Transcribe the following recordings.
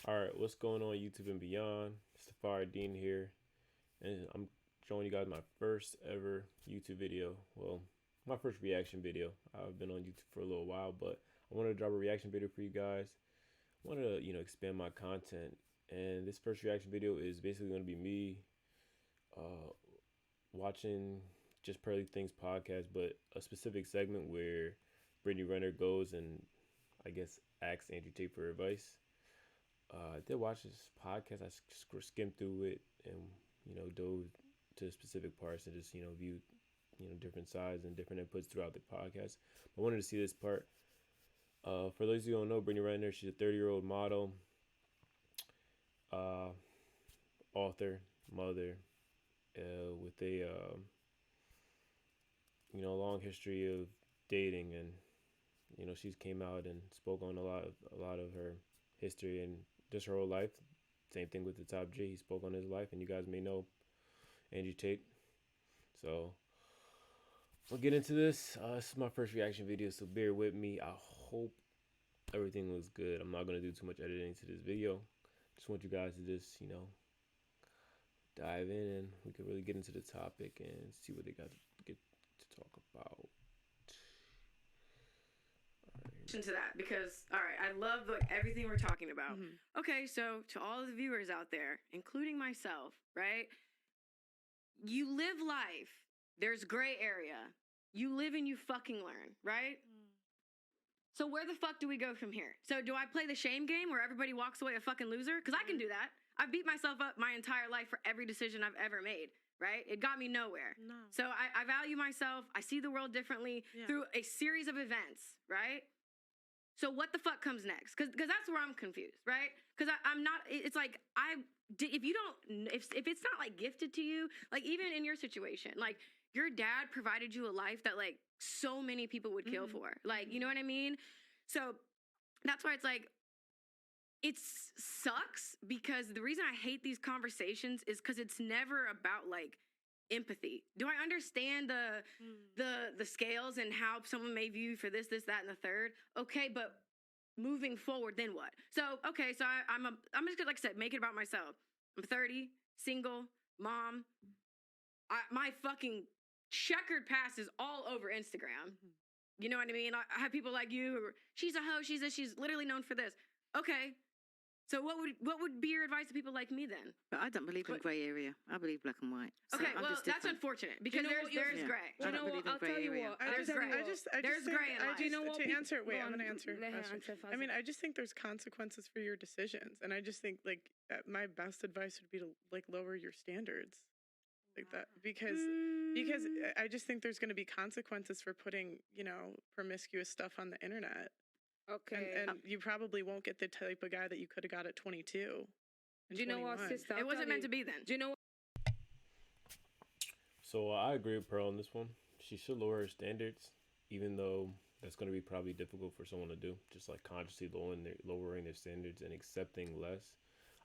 All right, what's going on YouTube and beyond? It's Tafari here, and I'm showing you guys my first ever YouTube video. Well, my first reaction video. I've been on YouTube for a little while, but I wanted to drop a reaction video for you guys. I wanted to, expand my content, and this first reaction video is basically going to be me uh, watching Just Pearly Things Podcast, but a specific segment where Brittany Renner goes and I guess asks Andrew Tate for advice. I did watch this podcast. I skimmed through it and dove to specific parts and just viewed different sides and different inputs throughout the podcast. I wanted to see this part. For those of you who don't know, Brittany Renner, she's a 30-year-old model, uh, author, mother, with a long history of dating, and she's came out and spoke on a lot of her history and just her whole life. Same thing with the Top G. He spoke on his life, and you guys may know Andrew Tate. So we'll get into this. This is my first reaction video, so bear with me. I hope everything looks good. I'm not gonna do too much editing to this video. Just want you guys to just dive in, and we can really get into the topic and see what they got to get to talk about. To that, because all right, I love everything we're talking about. Okay, so to all of the viewers out there, including myself, right? You live life. There's gray area. You live and you fucking learn, right? So where the fuck do we go from here? So do I play the shame game where everybody walks away a fucking loser? Because I can do that. I've beat myself up my entire life for every decision I've ever made, right? It got me nowhere. No. So I value myself. I see the world differently through a series of events, right? So what the fuck comes next? Because that's where I'm confused, right? Because I'm not. It's like if you don't, if it's not like gifted to you, like even in your situation, like your dad provided you a life that like so many people would kill for, like you know what I mean? So that's why it's like it sucks, because the reason I hate these conversations is because it's never about like empathy. Do I understand the scales and how someone may view you for this, that, and the third? Okay, but moving forward, then what? So okay, so I'm just gonna, like I said, make it about myself. I'm 30, single, mom. My fucking checkered past is all over Instagram. You know what I mean? I have people like you, or she's a hoe, she's literally known for this. Okay. So what would be your advice to people like me then? But I don't believe in grey area. I believe black and white. So Okay, well, that's unfortunate because there's gray. I don't believe in grey area. There's gray. There's gray in life. Do you know what? To answer, wait, I'm on, gonna answer. let her answer I mean, I just think there's consequences for your decisions, and I just think like my best advice would be to like lower your standards, like that, because I just think there's going to be consequences for putting promiscuous stuff on the internet. Okay. And you probably won't get the type of guy that you could have got at 22. Do you know what, sister? It wasn't meant to be then. Do you know what? So I agree with Pearl on this one. She should lower her standards, even though that's going to be probably difficult for someone to do. Just like consciously lowering their standards and accepting less.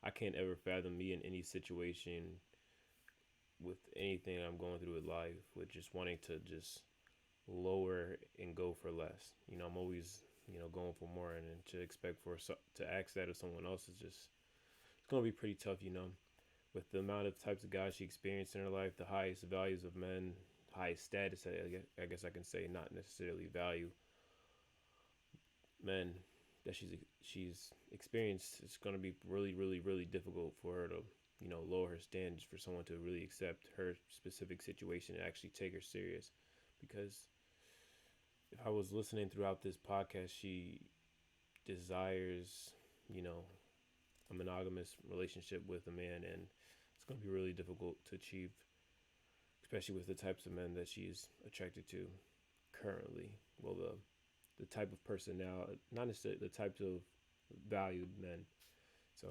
I can't ever fathom me in any situation with anything I'm going through with life with just wanting to just lower and go for less. I'm always going for more, and to expect to ask that of someone else is just, it's going to be pretty tough, with the amount of types of guys she experienced in her life, the highest values of men, highest status, I guess I can say, not necessarily value men that she's experienced. It's going to be really, really, really difficult for her to, lower her standards, for someone to really accept her specific situation and actually take her serious. Because if I was listening throughout this podcast, she desires, a monogamous relationship with a man, and it's going to be really difficult to achieve, especially with the types of men that she's attracted to currently. Well, the type of person now, not necessarily the types of valued men. So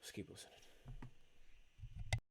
let's keep listening.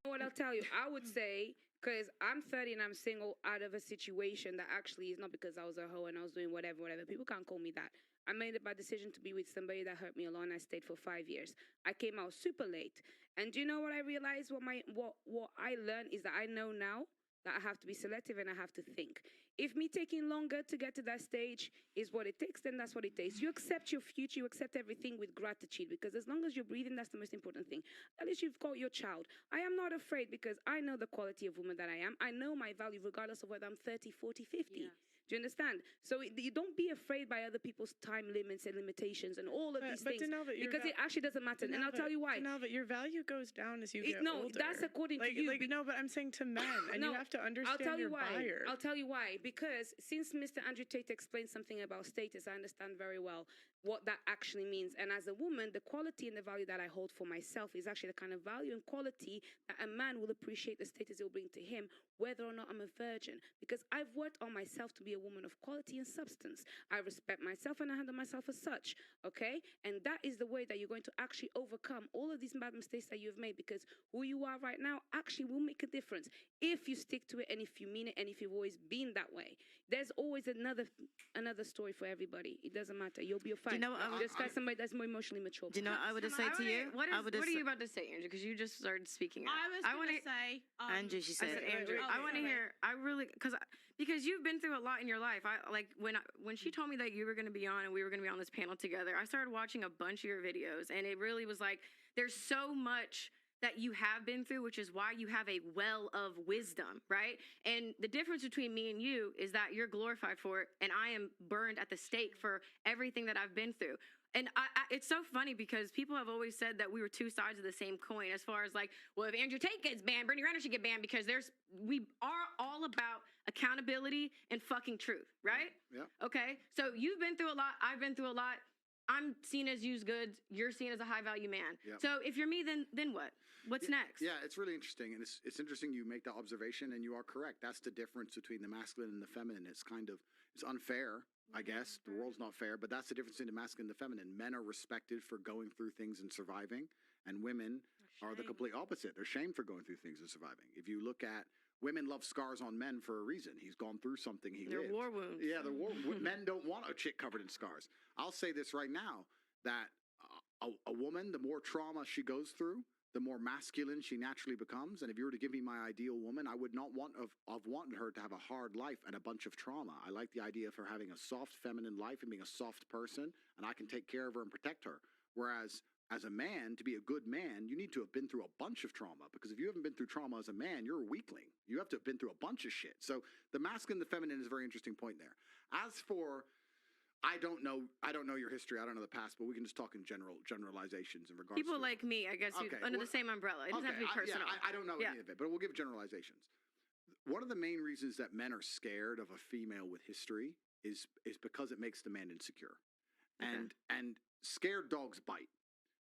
What I'll tell you, I would say, because I'm 30 and I'm single out of a situation that actually is not because I was a hoe and I was doing whatever. People can't call me that. I made a bad decision to be with somebody that hurt me a lot, and I stayed for 5 years. I came out super late. And do you know what I realized? What I learned is that I know now that I have to be selective and I have to think. If me taking longer to get to that stage is what it takes, then that's what it takes. You accept your future, you accept everything with gratitude, because as long as you're breathing, that's the most important thing. At least you've got your child. I am not afraid because I know the quality of woman that I am. I know my value regardless of whether I'm 30, 40, 50. Yes. Do you understand? So you don't be afraid by other people's time limits and limitations and all of these things, because it actually doesn't matter. And I'll tell you why. No, but your value goes down as you get older. No, that's according to you. No, but I'm saying to men, and you have to understand your buyer. I'll tell you why. Because since Mr. Andrew Tate explained something about status, I understand very well what that actually means. And as a woman, the quality and the value that I hold for myself is actually the kind of value and quality that a man will appreciate the status it will bring to him, whether or not I'm a virgin. Because I've worked on myself to be a woman of quality and substance. I respect myself and I handle myself as such, okay? And that is the way that you're going to actually overcome all of these bad mistakes that you've made, because who you are right now actually will make a difference if you stick to it and if you mean it and if you've always been that way. There's always another story for everybody. It doesn't matter. You'll be fine. Do you know what Just got somebody that's more emotionally mature. Do you know what I would have said to you? What are you about to say, Andrew? Because you just started speaking. I was going to say... Andrew, she said. Andrew. I want to hear... Because you've been through a lot in your life. When she told me that you were going to be on and we were going to be on this panel together, I started watching a bunch of your videos, and it really was like, there's so much that you have been through, which is why you have a well of wisdom, right? And the difference between me and you is that you're glorified for it, and I am burned at the stake for everything that I've been through. And it's so funny because people have always said that we were two sides of the same coin, as far as like, well, if Andrew Tate gets banned, Brittany Renner should get banned, because we are all about accountability and fucking truth, right? Yeah. Okay. So you've been through a lot. I've been through a lot. I'm seen as used goods. You're seen as a high value man. Yep. So if you're me, then what? What's next? Yeah, it's really interesting. And it's interesting you make that observation, and you are correct. That's the difference between the masculine and the feminine. It's unfair, I guess. The world's not fair, but that's the difference between the masculine and the feminine. Men are respected for going through things and surviving, and women are the complete opposite. They're shamed for going through things and surviving. If you look at women love scars on men for a reason. He's gone through something. They're war wounds. Yeah, men don't want a chick covered in scars. I'll say this right now, that a woman, the more trauma she goes through, the more masculine she naturally becomes. And if you were to give me my ideal woman, I would not want of wanted her to have a hard life and a bunch of trauma. I like the idea of her having a soft feminine life and being a soft person, and I can take care of her and protect her. Whereas as a man, to be a good man, you need to have been through a bunch of trauma, because if you haven't been through trauma as a man, you're a weakling. You have to have been through a bunch of shit. So the masculine and the feminine is a very interesting point there. As for, I don't know your history. I don't know the past, but we can just talk in generalizations in regards people to like me, I guess, under the same umbrella. It doesn't have to be personal. I don't know any of it, but we'll give generalizations. One of the main reasons that men are scared of a female with history is because it makes the man insecure. Okay. And scared dogs bite.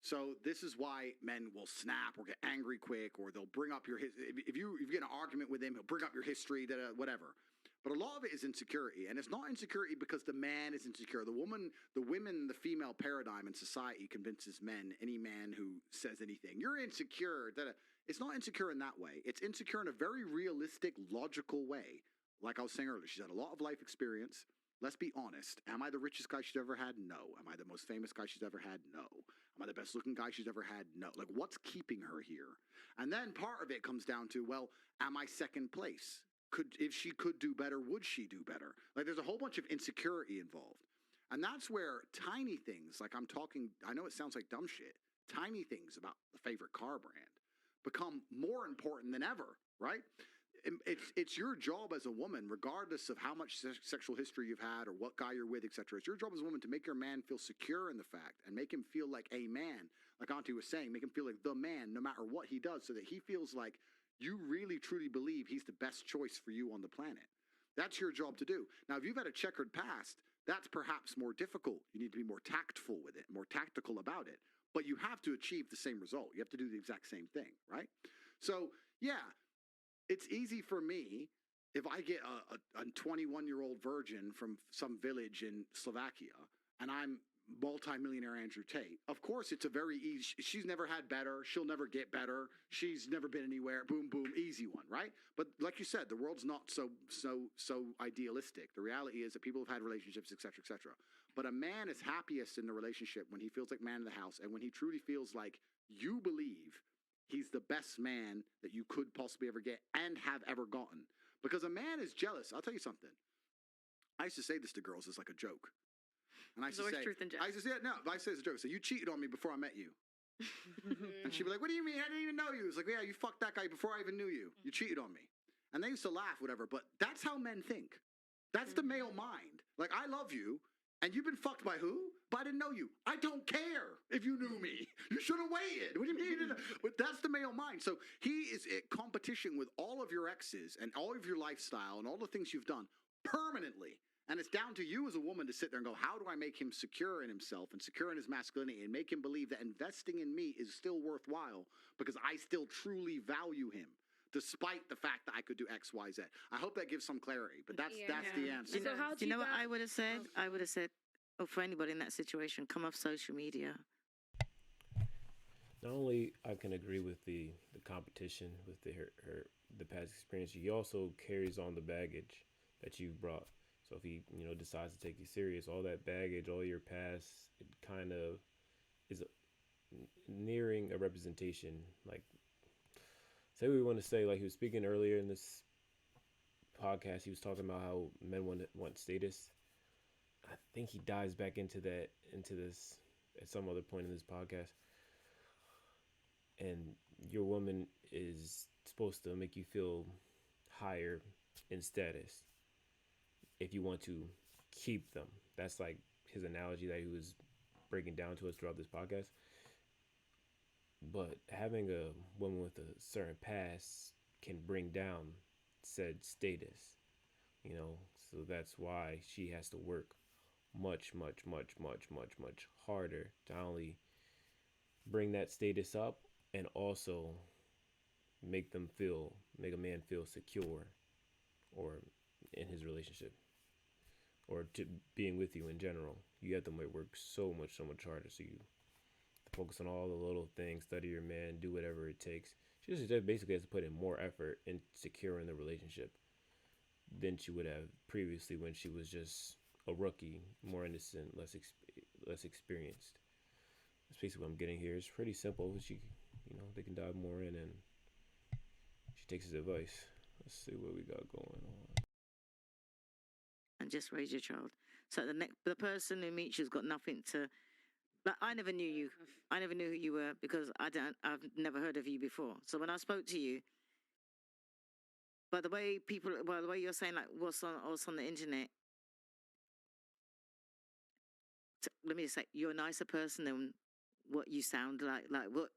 So this is why men will snap or get angry quick, or they'll bring up your if you get in an argument with him, he'll bring up your history, whatever. But a lot of it is insecurity, and it's not insecurity because the man is insecure. The female paradigm in society convinces men, any man who says anything, you're insecure. It's not insecure in that way. It's insecure in a very realistic, logical way. Like I was saying earlier, she's had a lot of life experience. Let's be honest. Am I the richest guy she's ever had? No. Am I the most famous guy she's ever had? No. Am I the best looking guy she's ever had? No. Like, what's keeping her here? And then part of it comes down to, well, am I second place? If she could do better, would she do better? Like, there's a whole bunch of insecurity involved. And that's where tiny things, like I know it sounds like dumb shit, tiny things about the favorite car brand become more important than ever, right? It's your job as a woman, regardless of how much sexual history you've had or what guy you're with, etc. It's your job as a woman to make your man feel secure in the fact and make him feel like a man, like Auntie was saying, make him feel like the man no matter what he does, so that he feels like you really truly believe he's the best choice for you on the planet. That's your job to do. Now, if you've had a checkered past, that's perhaps more difficult. You need to be more tactful with it, more tactical about it. But you have to achieve the same result. You have to do the exact same thing, right? So, yeah. It's easy for me if I get a 21-year-old virgin from some village in Slovakia and I'm multi-millionaire Andrew Tate. Of course, it's a very easy, she's never had better. She'll never get better. She's never been anywhere. Boom, boom, easy one, right? But like you said, the world's not so idealistic. The reality is that people have had relationships, et cetera, et cetera. But a man is happiest in the relationship when he feels like man of the house and when he truly feels like you believe he's the best man that you could possibly ever get and have ever gotten. Because a man is jealous. I'll tell you something. I used to say this to girls as like a joke. And I used to say, truth in jest. I used to say, no, I say it's a joke. So you cheated on me before I met you. And she'd be like, what do you mean? I didn't even know you. It's like, yeah, you fucked that guy before I even knew you. You cheated on me. And they used to laugh, whatever. But that's how men think. That's the male mind. Like, I love you. And you've been fucked by who? But I didn't know you. I don't care if you knew me. You should have waited. What do you mean? But that's the male mind. So he is in competition with all of your exes and all of your lifestyle and all the things you've done permanently. And it's down to you as a woman to sit there and go, how do I make him secure in himself and secure in his masculinity and make him believe that investing in me is still worthwhile because I still truly value him, despite the fact that I could do X, Y, Z. I hope that gives some clarity, but that's the answer. Do you know what I would have said? I would have said, for anybody in that situation, come off social media. Not only I can agree with the competition with the past experience, he also carries on the baggage that you've brought. So if he, decides to take you serious, all that baggage, all your past, it kind of is nearing a representation. Like, say we want to say, like he was speaking earlier in this podcast, he was talking about how men want status. I think he dives back into this at some other point in this podcast. And your woman is supposed to make you feel higher in status if you want to keep them. That's like his analogy that he was breaking down to us throughout this podcast. But having a woman with a certain past can bring down said status, so that's why she has to work much harder to not only bring that status up and also make a man feel secure or in his relationship or to being with you in general. You have to work so much harder. So you focus on all the little things, study your man, do whatever it takes. She just basically has to put in more effort in securing the relationship than she would have previously when she was just a rookie, more innocent, less experienced. That's basically what I'm getting here. It's pretty simple. They can dive more in, and she takes his advice. Let's see what we got going on. And just raise your child. So the person who meets you's got nothing to. Like, I never knew you. I never knew who you were because I've never heard of you before. So when I spoke to you, by the way you're saying like what's on the internet, let me just say, you're a nicer person than what you sound like what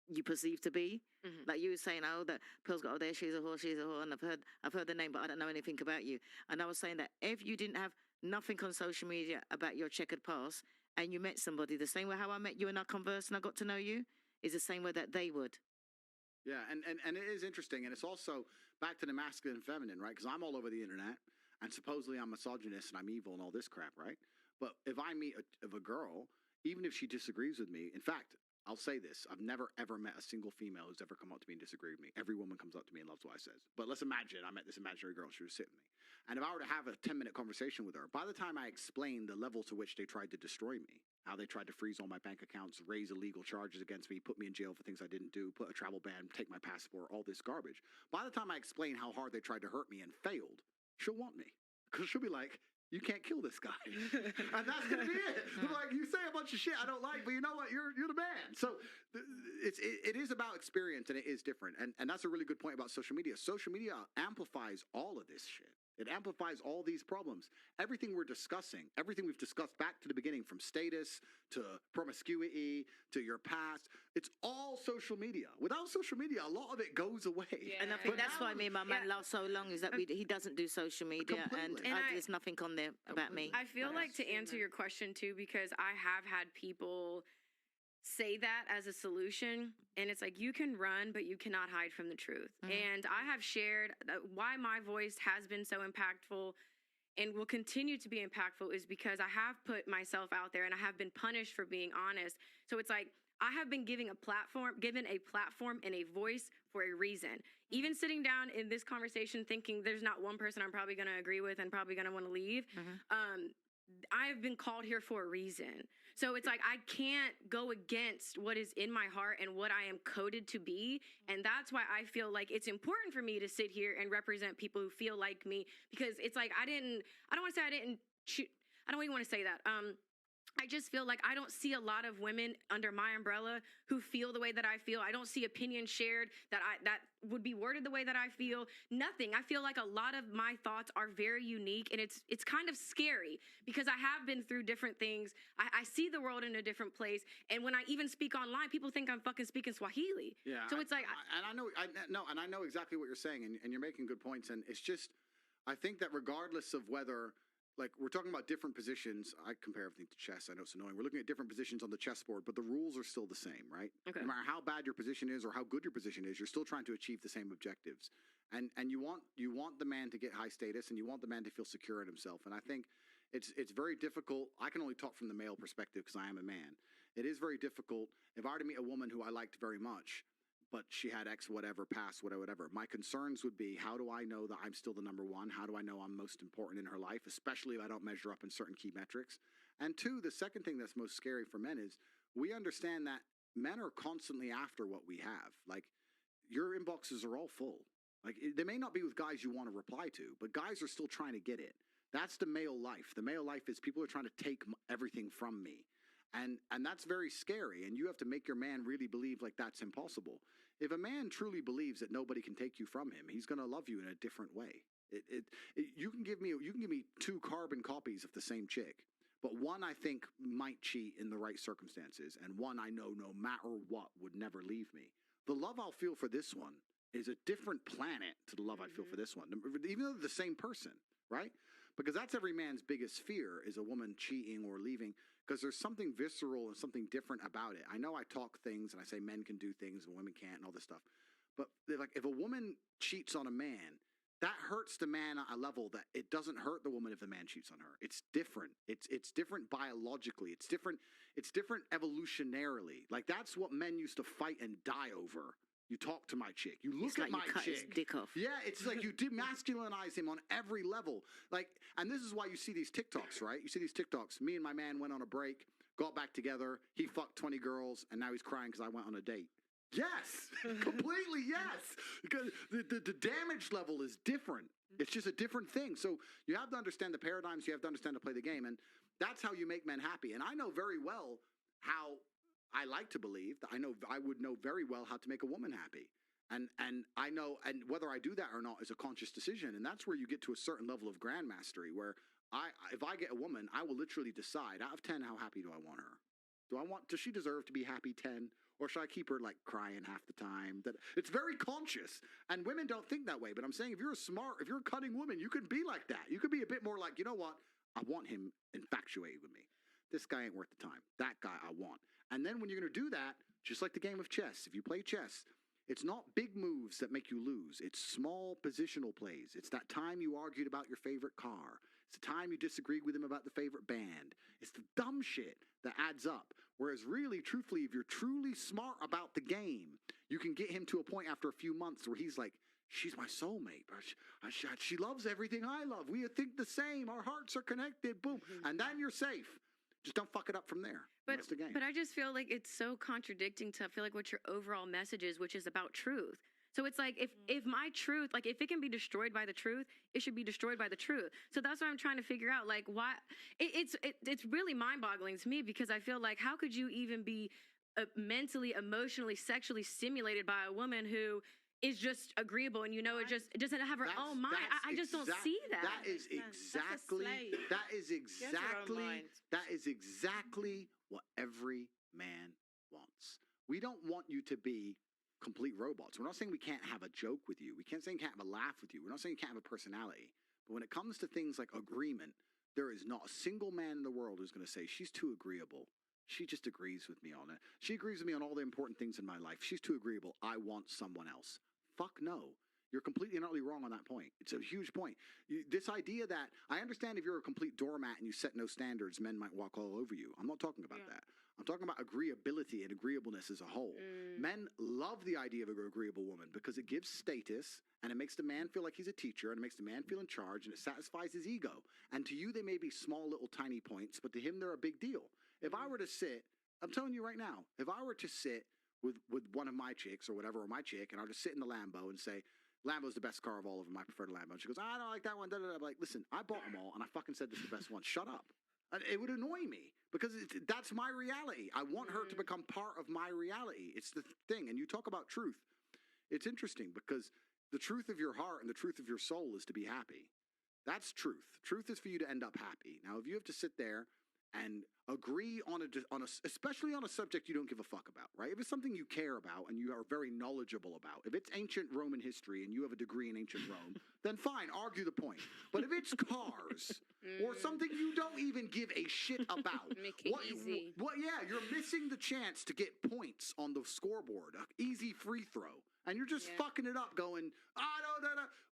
you perceive to be. Mm-hmm. Like you were saying, that Pearl's got, there, she's a whore, and I've heard the name, but I don't know anything about you. And I was saying that if you didn't have nothing on social media about your checkered past, and you met somebody the same way how I met you and I conversed and I got to know you, is the same way that they would. Yeah, and it is interesting, and it's also back to the masculine and feminine, right? Because I'm all over the internet, and supposedly I'm misogynist and I'm evil and all this crap, right? But if I meet a girl, even if she disagrees with me, in fact, I'll say this, I've never ever met a single female who's ever come up to me and disagreed with me. Every woman comes up to me and loves what I says. But let's imagine I met this imaginary girl, she was sitting with me. And if I were to have a 10-minute conversation with her, by the time I explained the level to which they tried to destroy me, how they tried to freeze all my bank accounts, raise illegal charges against me, put me in jail for things I didn't do, put a travel ban, take my passport, all this garbage. By the time I explain how hard they tried to hurt me and failed, she'll want me. Because she'll be like, you can't kill this guy. And that's going to be it. Like, you say a bunch of shit I don't like, but you know what? You're the man. So it is about experience, and it is different. And that's a really good point about social media. Social media amplifies all of this shit. It amplifies all these problems. Everything we're discussing, everything we've discussed back to the beginning, from status to promiscuity to your past, it's all social media. Without social media, a lot of it goes away. Yeah. And I think that's why me and my man last so long is that he doesn't do social media and there's nothing on there about me. I feel like to answer your question too, because I have had people say that as a solution, and it's like, you can run but you cannot hide from the truth. And I have shared why my voice has been so impactful and will continue to be impactful is because I have put myself out there and I have been punished for being honest. So it's like I have been given a platform and a voice for a reason. Even sitting down in this conversation thinking there's not one person I'm probably going to agree with and probably going to want to leave, I have been called here for a reason. So it's like I can't go against what is in my heart and what I am coded to be. And that's why I feel like it's important for me to sit here and represent people who feel like me, because it's like I don't want to say I didn't choose. I don't even want to say that. I just feel like I don't see a lot of women under my umbrella who feel the way that I feel. I don't see opinions shared that would be worded the way that I feel. Nothing. I feel like a lot of my thoughts are very unique, and it's kind of scary because I have been through different things. I see the world in a different place, and when I even speak online, people think I'm fucking speaking Swahili. Yeah. So it's like, I know exactly what you're saying, and you're making good points. And it's just, I think that regardless of whether, like, we're talking about different positions. I compare everything to chess. I know it's annoying. We're looking at different positions on the chessboard, but the rules are still the same, right? Okay. No matter how bad your position is or how good your position is, you're still trying to achieve the same objectives. And you want the man to get high status, and you want the man to feel secure in himself. And I think it's very difficult. I can only talk from the male perspective because I am a man. It is very difficult. If I were to meet a woman who I liked very much, but she had X whatever, past whatever. My concerns would be, how do I know that I'm still the number one? How do I know I'm most important in her life, especially if I don't measure up in certain key metrics? And two, the second thing that's most scary for men is we understand that men are constantly after what we have. Like, your inboxes are all full. Like, they may not be with guys you want to reply to, but guys are still trying to get it. That's the male life. The male life is people are trying to take everything from me. And that's very scary, and you have to make your man really believe like that's impossible. If a man truly believes that nobody can take you from him, he's going to love you in a different way. You can give me 2 carbon copies of the same chick, but one I think might cheat in the right circumstances, and one I know no matter what would never leave me. The love I'll feel for this one is a different planet to the love I'd feel for this one, even though they're the same person, right? Because that's every man's biggest fear, is a woman cheating or leaving, because there's something visceral and something different about it. I know I talk things and I say men can do things and women can't and all this stuff. But like, if a woman cheats on a man, that hurts the man at a level that it doesn't hurt the woman if the man cheats on her. It's different. It's different biologically. It's different evolutionarily. Like, that's what men used to fight and die over. You talk to my chick. You look at my chick. His dick off. Yeah, it's like you demasculinize him on every level. Like, and this is why you see these TikToks, right? You see these TikToks. Me and my man went on a break, got back together. He fucked 20 girls, and now he's crying because I went on a date. Yes, completely yes. Because the damage level is different. It's just a different thing. So you have to understand the paradigms. You have to understand to play the game, and that's how you make men happy. And I know very well how. I like to believe that I would know very well how to make a woman happy. And I know, and whether I do that or not is a conscious decision. And that's where you get to a certain level of grandmastery, where if I get a woman, I will literally decide out of 10, how happy do I want her? Does she deserve to be happy 10? Or should I keep her like crying half the time? That it's very conscious, and women don't think that way. But I'm saying, if you're a cunning woman, you could be like that. You could be a bit more like, you know what? I want him infatuated with me. This guy ain't worth the time. That guy I want. And then when you're going to do that, just like the game of chess, if you play chess, it's not big moves that make you lose. It's small positional plays. It's that time you argued about your favorite car. It's the time you disagreed with him about the favorite band. It's the dumb shit that adds up. Whereas really, truthfully, if you're truly smart about the game, you can get him to a point after a few months where he's like, she's my soulmate. She loves everything I love. We think the same. Our hearts are connected. Boom. And then you're safe. Just don't fuck it up from there. That's the game. But I just feel like it's so contradicting to feel like what your overall message is, which is about truth. So it's like, if my truth, like, if it can be destroyed by the truth, it should be destroyed by the truth. So that's what I'm trying to figure out. Like, why? It's really mind-boggling to me, because I feel like, how could you even be mentally, emotionally, sexually stimulated by a woman who is just agreeable, and it just doesn't have her own mind. I just don't see that. That is exactly what every man wants. We don't want you to be complete robots. We're not saying we can't have a joke with you. We can't say we can't have a laugh with you. We're not saying you can't have a personality. But when it comes to things like agreement, there is not a single man in the world who's going to say, she's too agreeable. She just agrees with me on it. She agrees with me on all the important things in my life. She's too agreeable. I want someone else. Fuck no. You're completely and utterly wrong on that point. It's a huge point. This idea that, I understand if you're a complete doormat and you set no standards, men might walk all over you. I'm not talking about that. I'm talking about agreeability and agreeableness as a whole. Men love the idea of an agreeable woman because it gives status, and it makes the man feel like he's a teacher, and it makes the man feel in charge, and it satisfies his ego. And to you, they may be small, little, tiny points, but to him, they're a big deal. If I were to sit, I'm telling you right now, if I were to sit with one of my chicks or whatever, or my chick, and I'll just sit in the Lambo and say, Lambo's the best car of all of them. I prefer the Lambo. And she goes, I don't like that one. Da, da, da. I'm like, listen, I bought them all, and I fucking said this is the best one. Shut up. It would annoy me because that's my reality. I want her to become part of my reality. It's the thing. And you talk about truth. It's interesting because the truth of your heart and the truth of your soul is to be happy. That's truth. Truth is for you to end up happy. Now, if you have to sit there and agree on a especially on a subject you don't give a fuck about, right? If it's something you care about and you are very knowledgeable about, if it's ancient Roman history and you have a degree in ancient Rome, then fine, argue the point. But if it's cars or something you don't even give a shit about, Make it easy. Yeah, you're missing the chance to get points on the scoreboard, an easy free throw, and you're just fucking it up, going,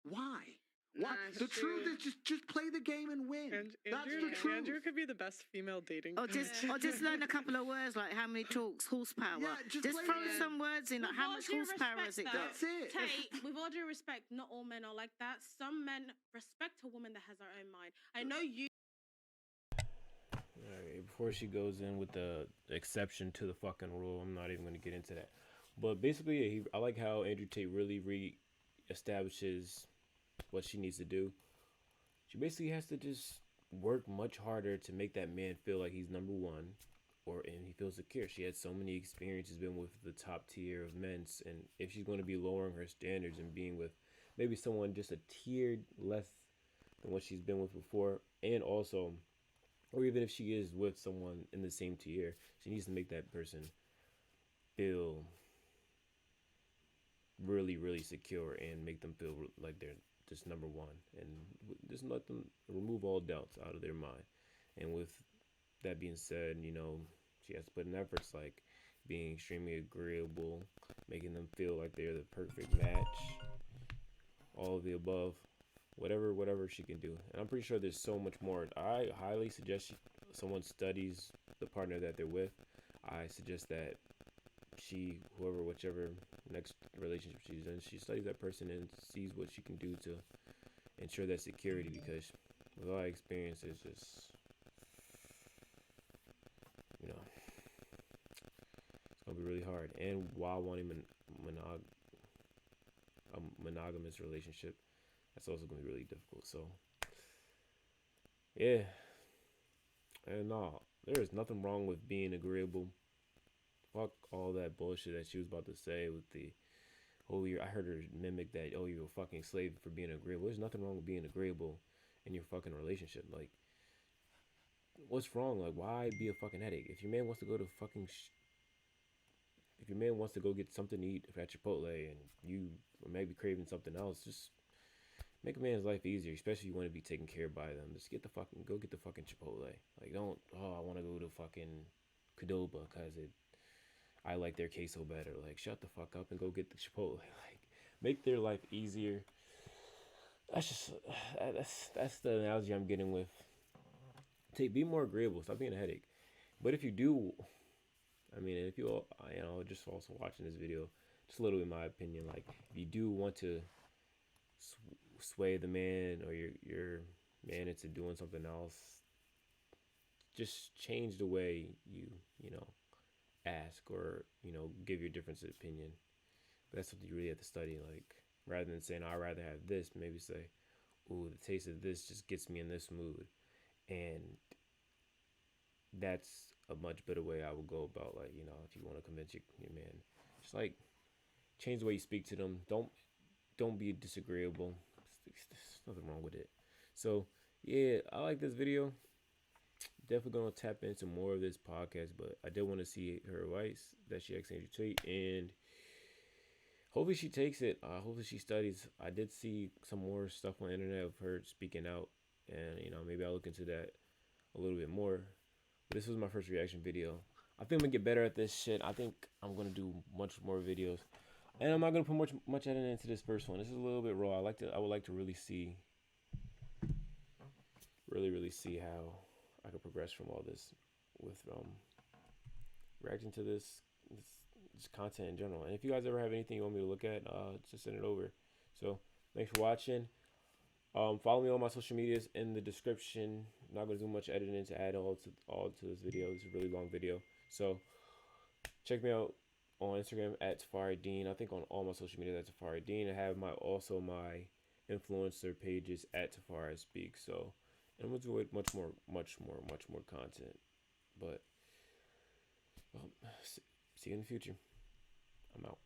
why? What? The truth is just play the game and win. That's the truth. Andrew could be the best female dating. Or just learn a couple of words like how many torques, horsepower. Yeah, just throw some words in. Like how much horsepower has it got? That's it. Tate, with all due respect, not all men are like that. Some men respect a woman that has her own mind. I know you. All right, before she goes in with the exception to the fucking rule, I'm not even going to get into that. But basically, I like how Andrew Tate really re-establishes what she needs to do. She basically has to just work much harder to make that man feel like he's number one, and he feels secure. She had so many experiences, been with the top tier of men, and if she's going to be lowering her standards and being with maybe someone just a tier less than what she's been with before, and also, or even if she is with someone in the same tier, she needs to make that person feel really, really secure and make them feel like they're just number one, and just let them remove all doubts out of their mind. And with that being said, she has to put in efforts like being extremely agreeable, making them feel like they're the perfect match, all of the above, whatever she can do. And I'm pretty sure there's so much more. I highly suggest someone studies the partner that they're with. I suggest that whichever next relationship she's in, she studies that person and sees what she can do to ensure that security, because with all experience, it's just, it's gonna be really hard. And while wanting a monogamous relationship, that's also gonna be really difficult. So yeah, and no, there is nothing wrong with being agreeable. Fuck all that bullshit that she was about to say with the I heard her mimic that, you're a fucking slave for being agreeable. There's nothing wrong with being agreeable in your fucking relationship. Like, what's wrong? Like, why be a fucking headache? If your man wants to go to if your man wants to go get something to eat at Chipotle and you maybe craving something else, just make a man's life easier, especially if you want to be taken care of by them. Just go get the fucking Chipotle. Like, don't, I want to go to fucking Qdoba because I like their queso better. Like, shut the fuck up and go get the Chipotle. Like, make their life easier. That's the analogy I'm getting with. Be more agreeable. Stop being a headache. But if you do, if you all, just also watching this video, just a little bit in my opinion, like, if you do want to sway the man or your man into doing something else, just change the way you ask or give your difference of opinion. But that's something you really have to study. Like, rather than saying I'd rather have this, maybe say, ooh, the taste of this just gets me in this mood. And that's a much better way I would go about, like, if you want to convince your man, just like change the way you speak to them. Don't be disagreeable. There's nothing wrong with it. So yeah, I like this video. Definitely gonna tap into more of this podcast, but I did want to see her advice that she asked Andrew Tate, and hopefully she takes it. Hopefully she studies. I did see some more stuff on the internet of her speaking out, and maybe I'll look into that a little bit more. But this was my first reaction video. I think I'm gonna get better at this shit. I think I'm gonna do much more videos, and I'm not gonna put much editing into this first one. This is a little bit raw. I would like to really see how I could progress from all this with reacting to this content in general. And if you guys ever have anything you want me to look at, just send it over. So thanks for watching. Follow me on my social medias in the description. I'm not gonna do much editing to add all to this video. It's a really long video, so check me out on Instagram at Tafari Dean. I think on all my social media at Tafari Dean. I have my influencer pages at Tafari Speak. So, and we'll do it much more content. But see you in the future. I'm out.